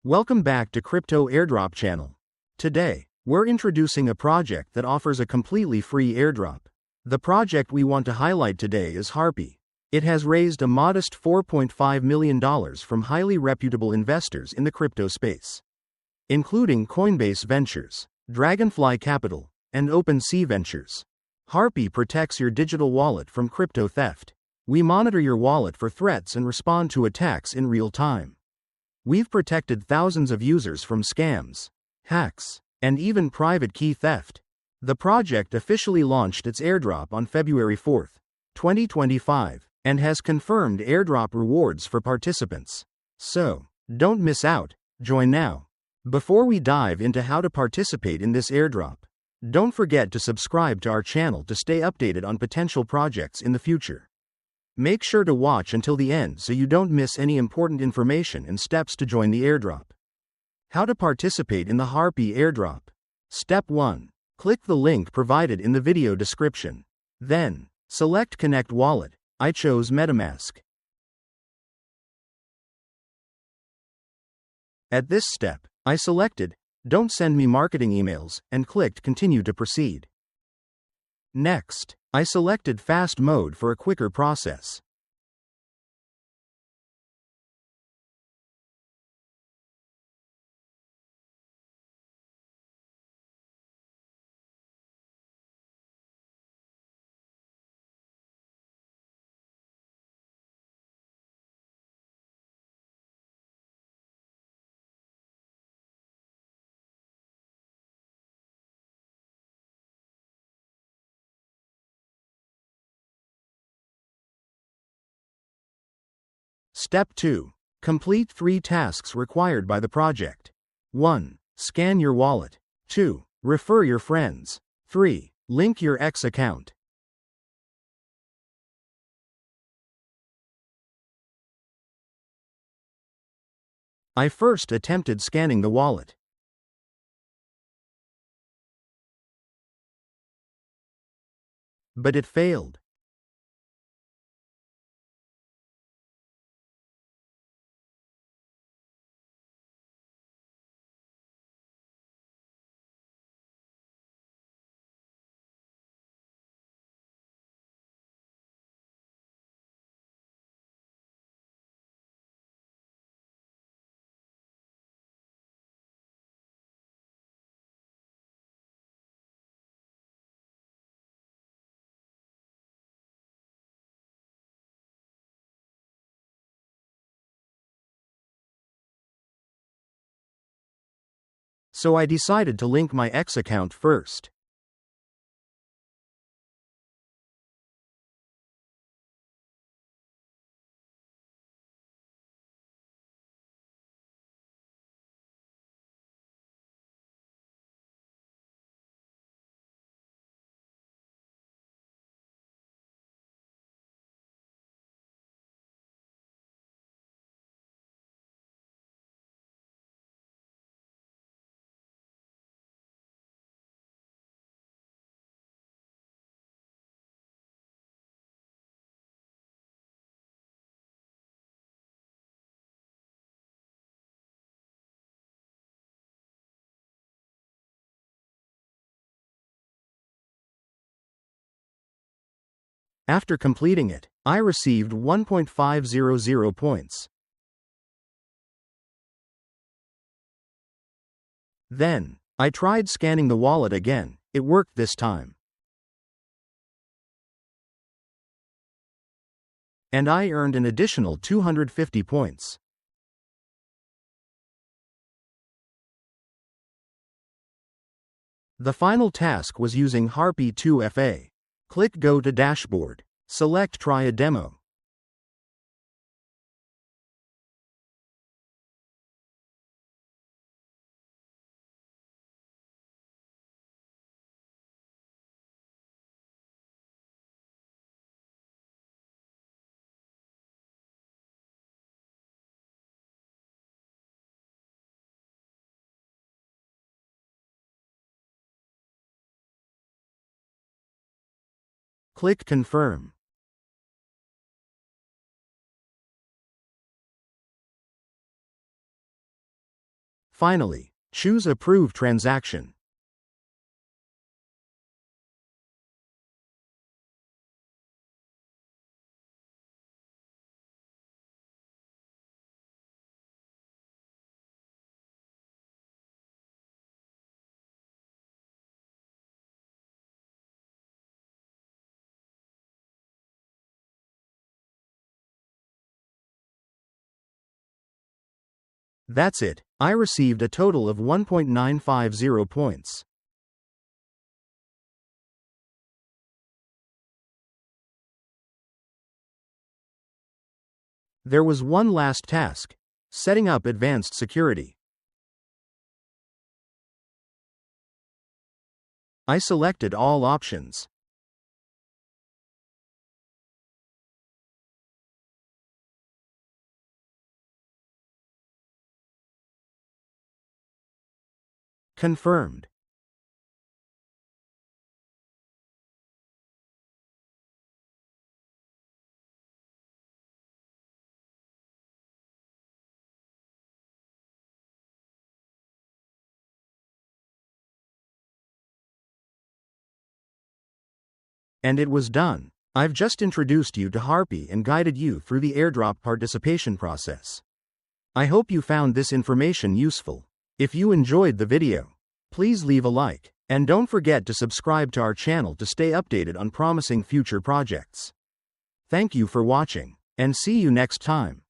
Welcome back to Crypto Airdrop channel. Today, we're introducing a project that offers a completely free airdrop. The project we want to highlight today is Harpie. It has raised a modest $4.5 million from highly reputable investors in the crypto space, including Coinbase Ventures, Dragonfly Capital, and OpenSea Ventures. Harpie protects your digital wallet from crypto theft. We monitor your wallet for threats and respond to attacks in real time. We've protected thousands of users from scams, hacks, and even private key theft. The project officially launched its airdrop on February 4, 2025, and has confirmed airdrop rewards for participants. So, don't miss out, join now. Before we dive into how to participate in this airdrop, don't forget to subscribe to our channel to stay updated on potential projects in the future. Make sure to watch until the end so you don't miss any important information and steps to join the airdrop. How to participate in the Harpie Airdrop. Step 1. Click the link provided in the video description. Then, select Connect Wallet. I chose MetaMask. At this step, I selected Don't Send Me Marketing Emails and clicked Continue to proceed. Next, I selected Fast Mode for a quicker process. Step 2. Complete 3 tasks required by the project. 1. Scan your wallet. 2. Refer your friends. 3. Link your X account. I first attempted scanning the wallet, but it failed. So I decided to link my X account first. After completing it, I received 1.500 points. Then, I tried scanning the wallet again. It worked this time. And I earned an additional 250 points. The final task was using Harpie 2FA. Click Go to Dashboard. Select Try a Demo. Click Confirm. Finally, choose Approve Transaction. That's it. I received a total of 1.950 points. There was one last task: setting up advanced security. I selected all options. Confirmed. And it was done. I've just introduced you to Harpie and guided you through the airdrop participation process. I hope you found this information useful. If you enjoyed the video, please leave a like, and don't forget to subscribe to our channel to stay updated on promising future projects. Thank you for watching, and see you next time.